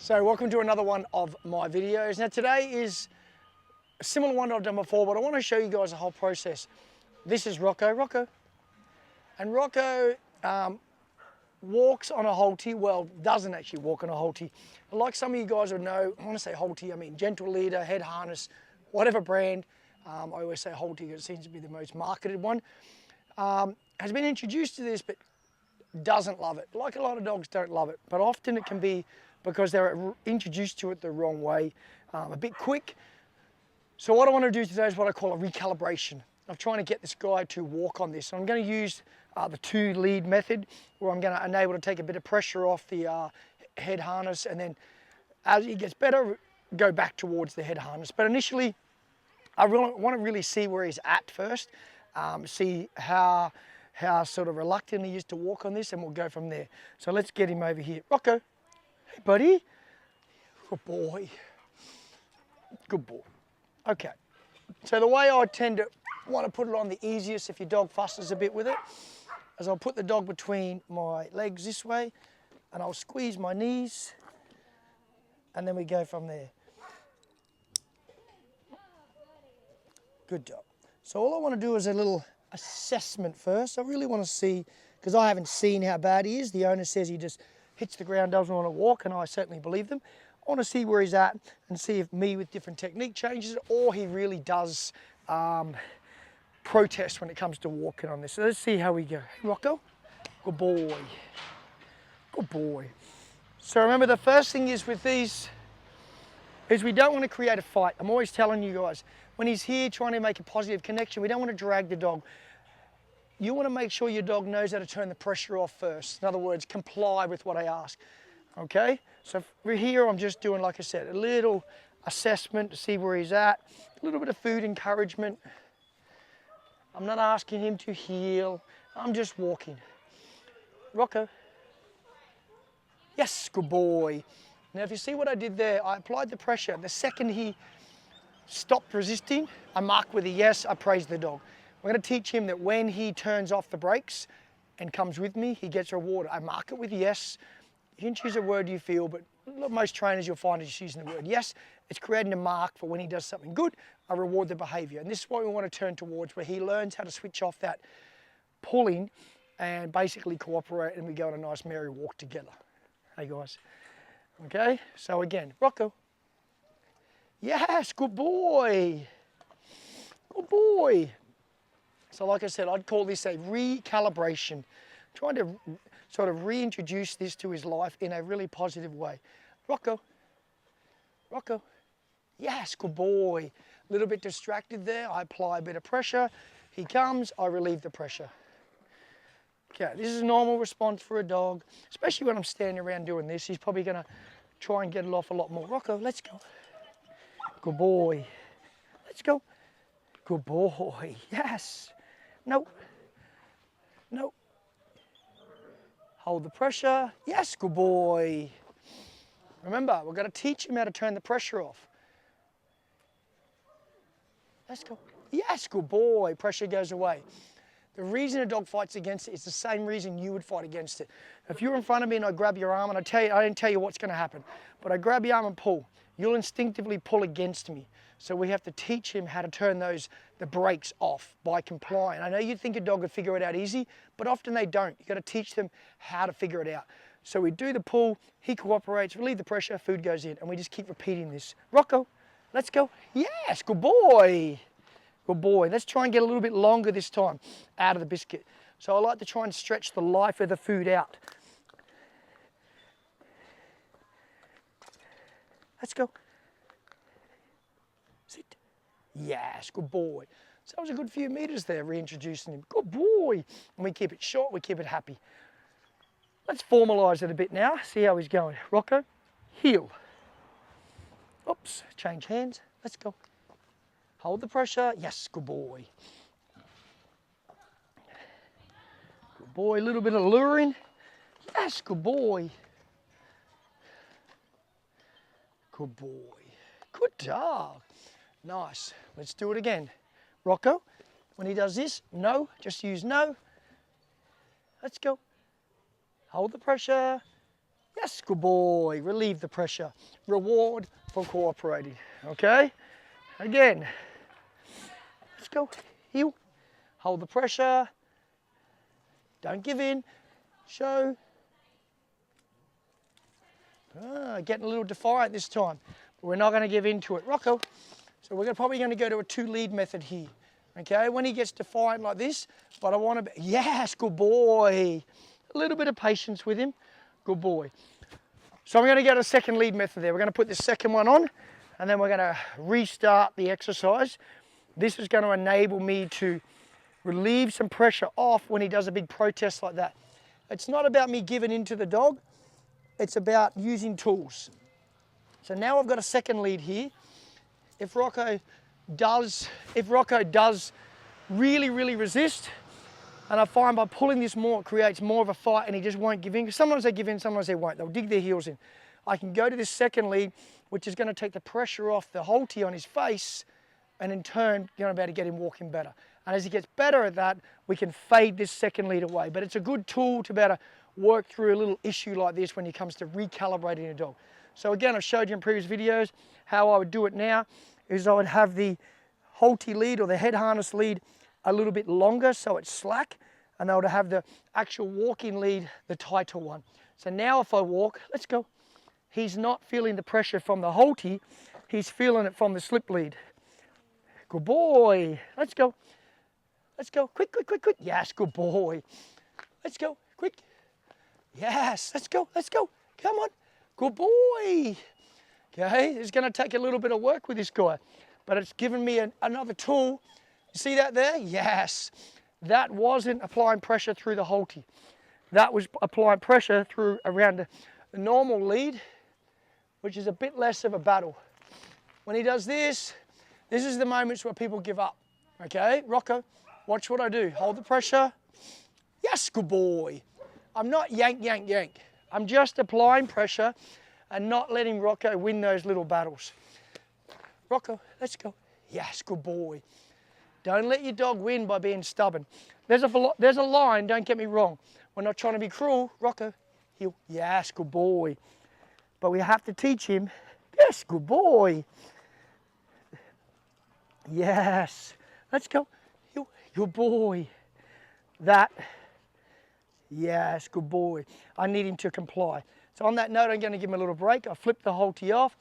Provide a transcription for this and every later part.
So welcome to another one of my videos. Now today is a similar one I've done before, but I want to show you guys the whole process. This is Rocco. And Rocco walks on a Halti, well, doesn't actually walk on a Halti. But like some of you guys would know, I want to say Halti, I mean Gentle Leader, Head Harness, whatever brand. I always say Halti because it seems to be the most marketed one. Has been introduced to this, but doesn't love it. Like a lot of dogs don't love it, but often it can be because they're introduced to it the wrong way, a bit quick. So what I want to do today is what I call a recalibration. I'm trying to get this guy to walk on this. So I'm going to use the 2-lead method, where I'm going to enable to take a bit of pressure off the head harness, and then as he gets better, go back towards the head harness. But initially, I want to really see where he's at first, see how sort of reluctant he is to walk on this, and we'll go from there. So let's get him over here. Rocco, hey buddy, good boy, good boy. Okay, so the way I tend to want to put it on the easiest if your dog fusses a bit with it, is I'll put the dog between my legs this way, and I'll squeeze my knees, and then we go from there. Good dog. So all I want to do is a little assessment first. I really want to see, because I haven't seen how bad he is. The owner says he just hits the ground, doesn't want to walk, and I certainly believe them. I want to see where he's at and see if me with different technique changes, or he really does protest when it comes to walking on this. So let's see how we go. Rocco, good boy, good boy. So remember, the first thing is with these is we don't want to create a fight. I'm always telling you guys, when he's here trying to make a positive connection, we don't want to drag the dog. You want to make sure your dog knows how to turn the pressure off first. In other words, comply with what I ask. Okay? So for here, I'm just doing, like I said, a little assessment to see where he's at, a little bit of food encouragement. I'm not asking him to heel. I'm just walking. Rocco. Yes, good boy. Now, if you see what I did there, I applied the pressure. The second he stopped resisting, I mark with a yes, I praise the dog. We're going to teach him that when he turns off the brakes and comes with me, he gets rewarded. I mark it with yes. You can choose a word you feel, but most trainers you'll find is just using the word yes. It's creating a mark for when he does something good, I reward the behavior. And this is what we want to turn towards, where he learns how to switch off that pulling and basically cooperate, and we go on a nice merry walk together. Hey guys. Okay, so again, Rocco. Yes, good boy. Good boy. So like I said, I'd call this a recalibration. Trying to sort of reintroduce this to his life in a really positive way. Rocco. Rocco. Yes, good boy. A little bit distracted there. I apply a bit of pressure. He comes, I relieve the pressure. Okay, this is a normal response for a dog, especially when I'm standing around doing this. He's probably going to try and get it off a lot more. Rocco, let's go. Good boy. Let's go. Good boy. Yes. No. No. Hold the pressure. Yes, good boy. Remember, we're going to teach him how to turn the pressure off. Let's go. Yes, good boy. Pressure goes away. The reason a dog fights against it is the same reason you would fight against it. If you're in front of me and I grab your arm, and I didn't tell you what's going to happen, but I grab your arm and pull, you'll instinctively pull against me. So we have to teach him how to turn the brakes off by complying. I know you'd think a dog would figure it out easy, but often they don't. You've got to teach them how to figure it out. So we do the pull, he cooperates, relieve the pressure, food goes in, and we just keep repeating this. Rocco, let's go. Yes, good boy. Good boy. Let's try and get a little bit longer this time out of the biscuit. So I like to try and stretch the life of the food out. Let's go. Sit. Yes, good boy. So that was a good few meters there, reintroducing him. Good boy. And we keep it short, we keep it happy. Let's formalise it a bit now, see how he's going. Rocco, heel. Oops, change hands. Let's go. Hold the pressure. Yes, good boy. Good boy, a little bit of luring. Yes, good boy. Good boy. Good dog. Nice. Let's do it again. Rocco, when he does this, no, just use no. Let's go. Hold the pressure. Yes, good boy. Relieve the pressure. Reward for cooperating. Okay? Again. Let's go. Heel. Hold the pressure. Don't give in. Show. Getting a little defiant this time. But we're not going to give in to it. Rocco. So we're probably going to go to a 2-lead method here. Okay? When he gets defiant like this, but I want to... Yes, good boy. A little bit of patience with him. Good boy. So I'm going to go to a 2nd lead method there. We're going to put this 2nd one on, and then we're going to restart the exercise. This is going to enable me to relieve some pressure off when he does a big protest like that. It's not about me giving in to the dog. It's about using tools. So now I've got a 2nd lead here. If Rocco does really resist, and I find by pulling this more, it creates more of a fight and he just won't give in. Because sometimes they give in, sometimes they won't. They'll dig their heels in. I can go to this 2nd lead, which is going to take the pressure off the Halti on his face, and in turn, you're about to get him walking better. And as he gets better at that, we can fade this 2nd lead away. But it's a good tool to be able to work through a little issue like this when it comes to recalibrating a dog. So again, I've showed you in previous videos how I would do it now, is I would have the Halti lead or the head harness lead a little bit longer so it's slack, and I would have the actual walking lead the tighter one. So now if I walk, let's go. He's not feeling the pressure from the Halti, he's feeling it from the slip lead. Good boy. Let's go. Let's go. Quick. Yes, good boy. Let's go. Quick. Yes, let's go. Come on. Good boy. Okay, it's going to take a little bit of work with this guy, but it's given me another tool. You see that there? Yes. That wasn't applying pressure through the Halti. That was applying pressure through around the normal lead, which is a bit less of a battle. When he does this, this is the moments where people give up. Okay, Rocco, watch what I do. Hold the pressure. Yes, good boy. I'm not yank. I'm just applying pressure and not letting Rocco win those little battles. Rocco, let's go. Yes, good boy. Don't let your dog win by being stubborn. There's a line, don't get me wrong. We're not trying to be cruel. Rocco, heel. Yes, good boy. But we have to teach him. Yes, good boy. Yes. Let's go. Heel. Good boy. That. Yes, good boy. I need him to comply. So on that note, I'm going to give him a little break. I flip the Halti off.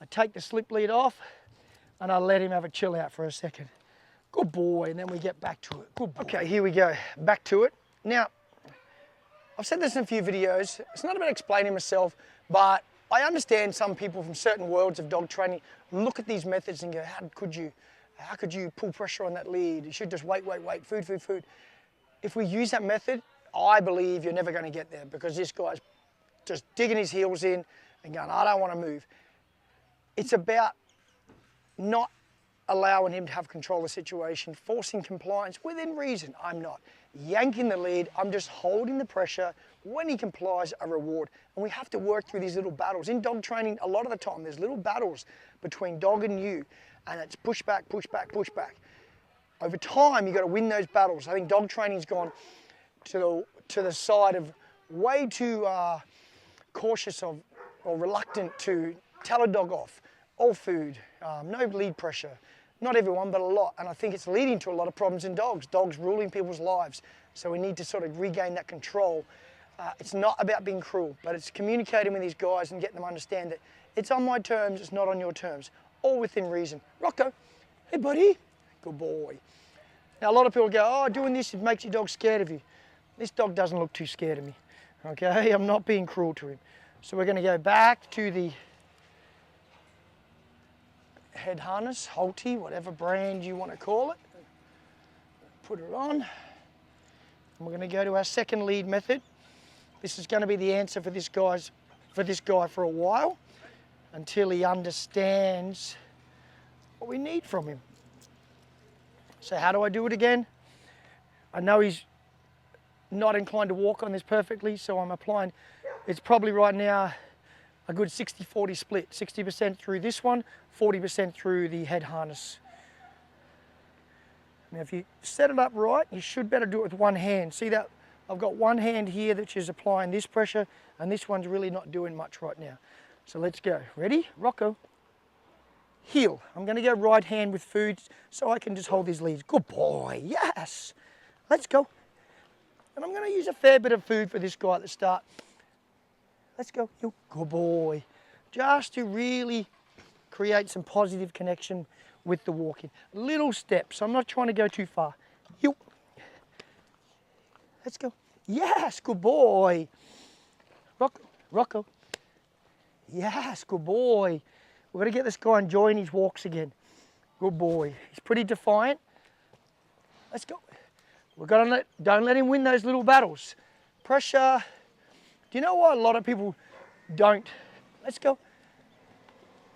I take the slip lead off, and I let him have a chill out for a second. Good boy, and then we get back to it. Good boy. Okay, here we go. Back to it. Now, I've said this in a few videos. It's not about explaining myself, but I understand some people from certain worlds of dog training look at these methods and go, how could you pull pressure on that lead? You should just wait, food. If we use that method, I believe you're never going to get there, because this guy's just digging his heels in and going, I don't want to move. It's about not allowing him to have control of the situation, forcing compliance within reason. I'm not yanking the lead, I'm just holding the pressure. When he complies, a reward. And we have to work through these little battles. In dog training, a lot of the time, there's little battles between dog and you, and it's push back. Over time, you've got to win those battles. I think dog training's gone to the side of way too cautious of or reluctant to tell a dog off. All food, no lead pressure. Not everyone, but a lot. And I think it's leading to a lot of problems in dogs. Dogs ruling people's lives. So we need to sort of regain that control. It's not about being cruel, but it's communicating with these guys and getting them to understand that it's on my terms, it's not on your terms. All within reason. Rocco, hey buddy, good boy. Now a lot of people go, oh, doing this, it makes your dog scared of you. This dog doesn't look too scared of me, okay? I'm not being cruel to him. So we're gonna go back to the head harness, Halti, whatever brand you want to call it. Put it on. And we're going to go to our second lead method. This is going to be the answer for this guy for a while, until he understands what we need from him. So how do I do it again? I know he's not inclined to walk on this perfectly, so I'm applying, it's probably right now a good 60-40 split, 60% through this one, 40% through the head harness. Now if you set it up right, you should better do it with one hand. See that I've got one hand here which is applying this pressure, and this one's really not doing much right now. So let's go. Ready? Rocco. Heel. I'm going to go right hand with food so I can just hold these leads. Good boy. Yes. Let's go. And I'm going to use a fair bit of food for this guy at the start. Let's go. Heel. Good boy. Just to really create some positive connection with the walking. Little steps. I'm not trying to go too far. Heel. Let's go. Yes. Good boy. Rocco. Rocco. Yes. Good boy. We're going to get this guy enjoying his walks again. Good boy. He's pretty defiant. Let's go. We've got to don't let him win those little battles. Pressure. Do you know why a lot of people don't? Let's go.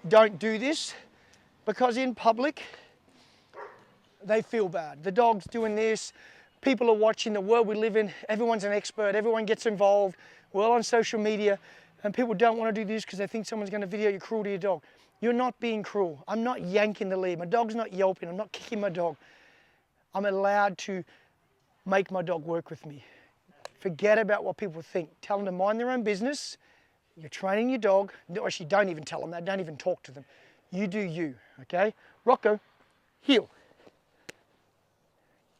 Don't do this? Because in public, they feel bad. The dog's doing this. People are watching the world we live in. Everyone's an expert. Everyone gets involved. We're all on social media. And people don't want to do this because they think someone's going to video you cruel to your dog. You're not being cruel. I'm not yanking the lead. My dog's not yelping. I'm not kicking my dog. I'm allowed to make my dog work with me. Forget about what people think. Tell them to mind their own business. You're training your dog. No, actually, don't even tell them that. Don't even talk to them. You do you, okay? Rocco, heel.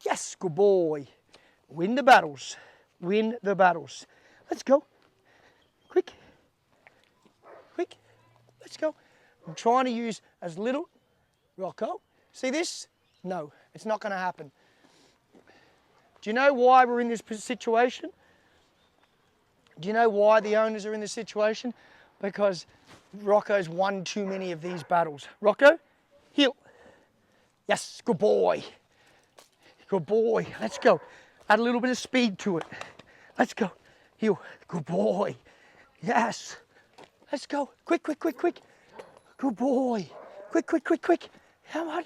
Yes, good boy. Win the battles. Win the battles. Let's go. Quick. Quick. Let's go. I'm trying to use as little. Rocco, see this? No, it's not going to happen. Do you know why we're in this situation? Do you know why the owners are in this situation? Because Rocco's won too many of these battles. Rocco, heel. Yes, good boy. Good boy. Let's go. Add a little bit of speed to it. Let's go. Heel. Good boy. Yes. Let's go. Quick, quick, quick, quick. Good boy. Quick, quick, quick, quick. Come on.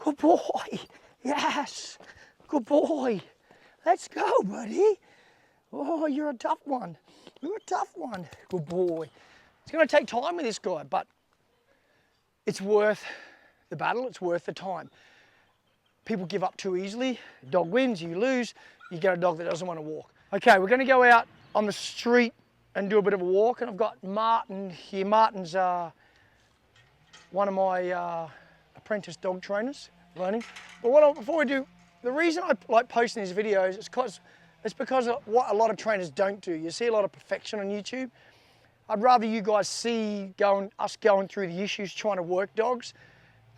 Good boy. Yes. Good boy. Let's go, buddy. Oh, you're a tough one. You're a tough one. Good boy. It's going to take time with this guy, but it's worth the battle. It's worth the time. People give up too easily. Dog wins, you lose. You get a dog that doesn't want to walk. Okay, we're going to go out on the street and do a bit of a walk. And I've got Martin here. Martin's one of my apprentice dog trainers, learning. But before we do, the reason I like posting these videos is because of what a lot of trainers don't do. You see a lot of perfection on YouTube. I'd rather you guys see us going through the issues trying to work dogs.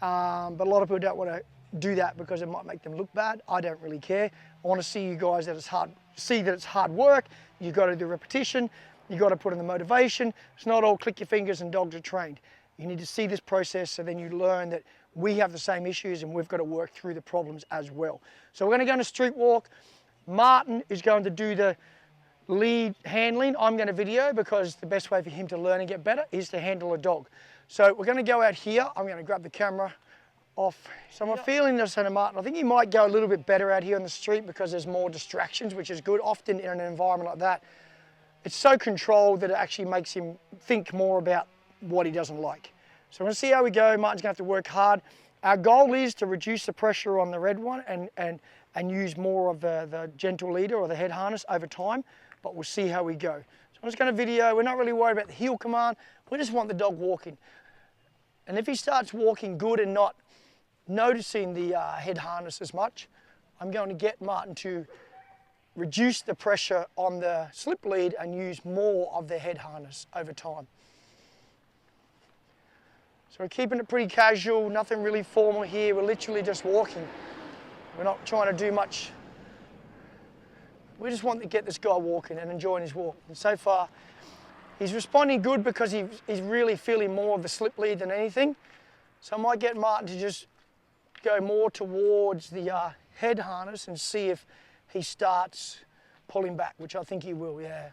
But a lot of people don't want to do that because it might make them look bad. I don't really care. I want to see you guys that it's hard work. You got to do repetition. You got to put in the motivation. It's not all click your fingers and dogs are trained. You need to see this process so then you learn that we have the same issues and we've got to work through the problems as well. So we're going to go on a street walk. Martin is going to do the lead handling. I'm going to video because the best way for him to learn and get better is to handle a dog. So we're going to go out here. I'm going to grab the camera off. So I'm feeling this on Martin. I think he might go a little bit better out here on the street because there's more distractions, which is good. Often in an environment like that, it's so controlled that it actually makes him think more about what he doesn't like. So we're going to see how we go. Martin's going to have to work hard. Our goal is to reduce the pressure on the red one and use more of the gentle leader or the head harness over time, but we'll see how we go. So I'm just going to video. We're not really worried about the heel command. We just want the dog walking. And if he starts walking good and not noticing the head harness as much, I'm going to get Martin to reduce the pressure on the slip lead and use more of the head harness over time. So we're keeping it pretty casual, nothing really formal here. We're literally just walking. We're not trying to do much. We just want to get this guy walking and enjoying his walk. And so far, he's responding good because he's really feeling more of the slip lead than anything. So I might get Martin to just go more towards the head harness and see if he starts pulling back, which I think he will, yeah.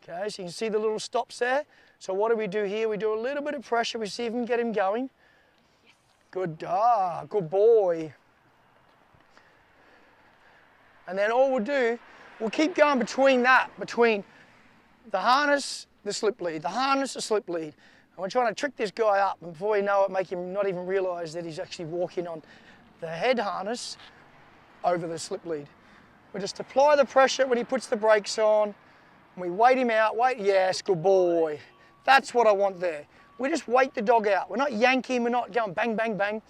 Okay, so you can see the little stops there. So what do we do here? We do a little bit of pressure. We see if we can get him going. Good, good boy. And then all we'll do, we'll keep going between the harness, the slip lead, the harness, the slip lead. And we're trying to trick this guy up, and before we know it, make him not even realise that he's actually walking on the head harness over the slip lead. We just apply the pressure when he puts the brakes on. And we wait him out. Wait, yes, good boy. That's what I want there. We just wait the dog out. We're not yanking, we're not going bang, bang, bang.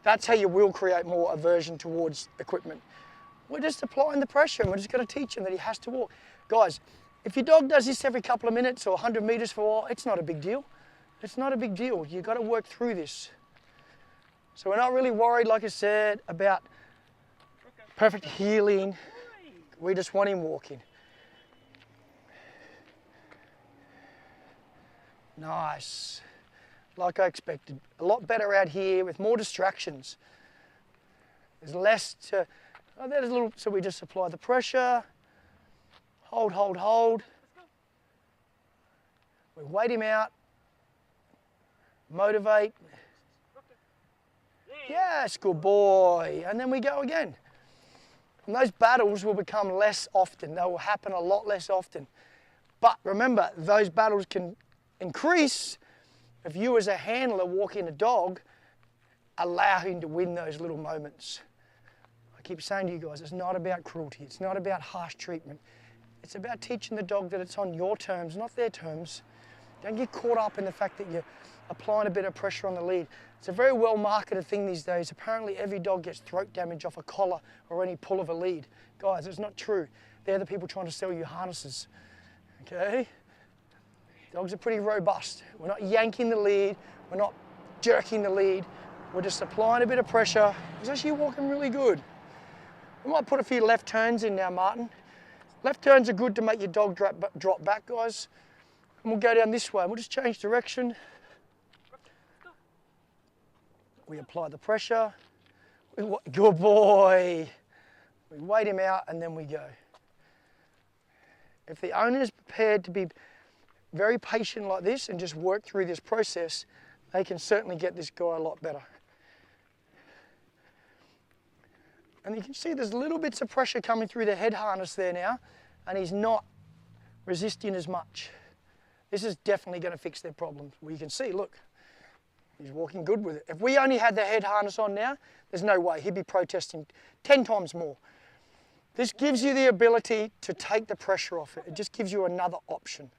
That's how you will create more aversion towards equipment. We're just applying the pressure and we're just going to teach him that he has to walk. Guys, if your dog does this every couple of minutes or 100 metres for a while, it's not a big deal. It's not a big deal. You've got to work through this. So we're not really worried, like I said, about perfect healing. We just want him walking. Nice. Like I expected. A lot better out here with more distractions. There's less to... Oh, there's a little... So we just apply the pressure. Hold, hold, hold. We wait him out. Motivate. Yes, good boy. And then we go again. And those battles will become less often. They will happen a lot less often. But remember, those battles can increase if you as a handler walking a dog allow him to win those little moments. I keep saying to you guys, it's not about cruelty. It's not about harsh treatment. It's about teaching the dog that it's on your terms, not their terms. Don't get caught up in the fact that you're applying a bit of pressure on the lead. It's a very well marketed thing these days. Apparently every dog gets throat damage off a collar or any pull of a lead. Guys, it's not true. They're the people trying to sell you harnesses. Okay? Dogs are pretty robust. We're not yanking the lead. We're not jerking the lead. We're just applying a bit of pressure. He's actually walking really good. We might put a few left turns in now, Martin. Left turns are good to make your dog drop back, guys. And we'll go down this way. We'll just change direction. We apply the pressure. Good boy. We wait him out and then we go. If the owner is prepared to be very patient like this and just work through this process, they can certainly get this guy a lot better. And you can see there's little bits of pressure coming through the head harness there now, and he's not resisting as much. This is definitely going to fix their problems. Well, you can see, look, he's walking good with it. If we only had the head harness on now, there's no way. He'd be protesting 10 times more. This gives you the ability to take the pressure off it. It just gives you another option.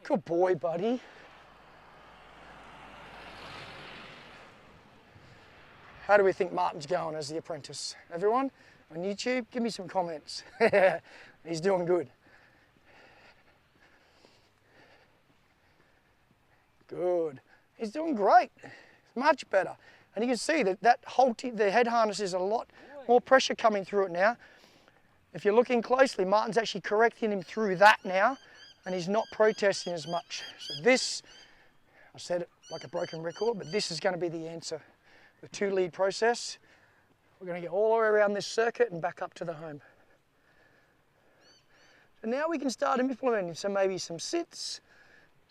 Good boy, buddy. How do we think Martin's going as the apprentice? Everyone on YouTube, give me some comments. He's doing good. Good. He's doing great. Much better. And you can see that the head harness is a lot more pressure coming through it now. If you're looking closely, Martin's actually correcting him through that now, and he's not protesting as much. So this, I said it like a broken record, but this is going to be the answer. The 2-lead process. We're going to get all the way around this circuit and back up to the home. So now we can start implementing maybe some sits,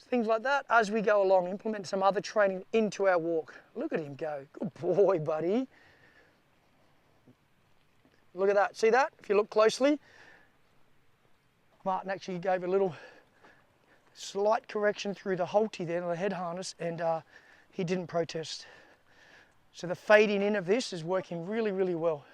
things like that, as we go along, implement some other training into our walk. Look at him go. Good boy, buddy. Look at that. See that? If you look closely, Martin actually gave a little slight correction through the halty there, the head harness, and he didn't protest. So the fading in of this is working really, really well.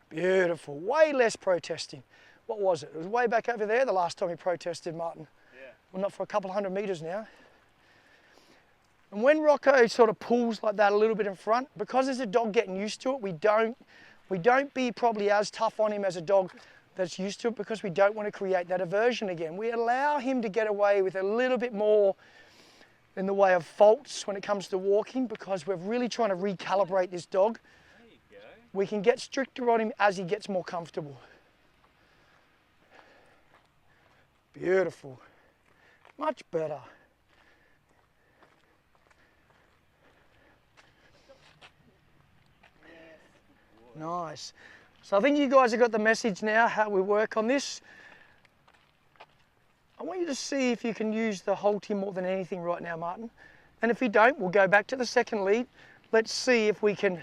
Beautiful. Way less protesting. What was it? It was way back over there the last time he protested, Martin. Yeah. Well, not for a couple of 100 metres now. And when Rocco sort of pulls like that a little bit in front, because there's a dog getting used to it, we don't be probably as tough on him as a dog that's used to it, because we don't want to create that aversion again. We allow him to get away with a little bit more in the way of faults when it comes to walking, because we're really trying to recalibrate this dog. There you go. We can get stricter on him as he gets more comfortable. Beautiful. Much better. Nice. So I think you guys have got the message now, how we work on this. I want you to see if you can use the halty more than anything right now, Martin. And if you don't, we'll go back to the second lead. Let's see if we can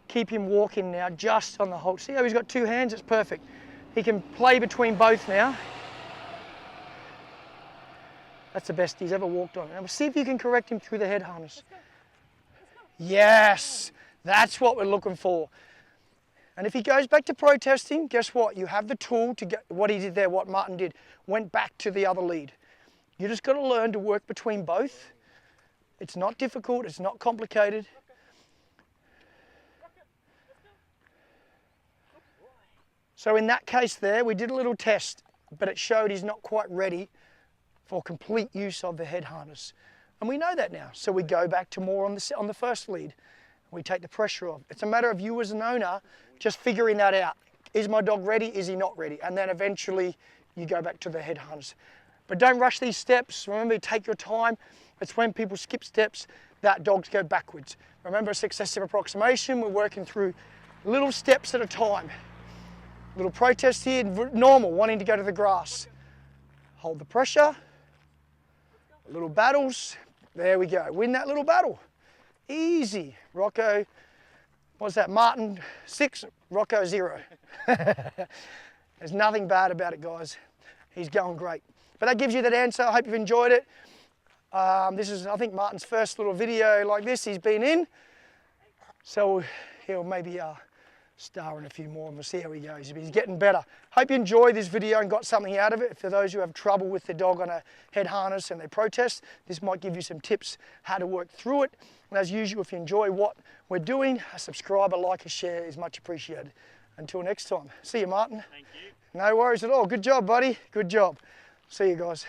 keep him walking now just on the halt. See how he's got 2 hands? It's perfect. He can play between both now. That's the best he's ever walked on. Now we'll see if you can correct him through the head harness. Yes, that's what we're looking for. And if he goes back to protesting, guess what? You have the tool to get what he did there, what Martin did, went back to the other lead. You just got to learn to work between both. It's not difficult, it's not complicated. So in that case there, we did a little test, but it showed he's not quite ready for complete use of the head harness. And we know that now, so we go back to more on the first lead. We take the pressure off. It's a matter of you as an owner just figuring that out. Is my dog ready? Is he not ready? And then eventually you go back to the head harness. But don't rush these steps. Remember, take your time. It's when people skip steps that dogs go backwards. Remember, successive approximation, we're working through little steps at a time. Little protest here, normal, wanting to go to the grass. Hold the pressure. Little battles. There we go. Win that little battle. Easy. Rocco, what's that? Martin 6, Rocco 0. There's nothing bad about it, guys. He's going great. But that gives you that answer. I hope you've enjoyed it. This is, I think, Martin's first little video like this he's been in. So he'll maybe star in a few more and we'll see how he goes. He's getting better. Hope you enjoyed this video and got something out of it. For those who have trouble with their dog on a head harness and they protest, this might give you some tips how to work through it. And as usual, if you enjoy what we're doing, a subscribe, a like, a share is much appreciated. Until next time. See you, Martin. Thank you. No worries at all. Good job, buddy. Good job. See you guys.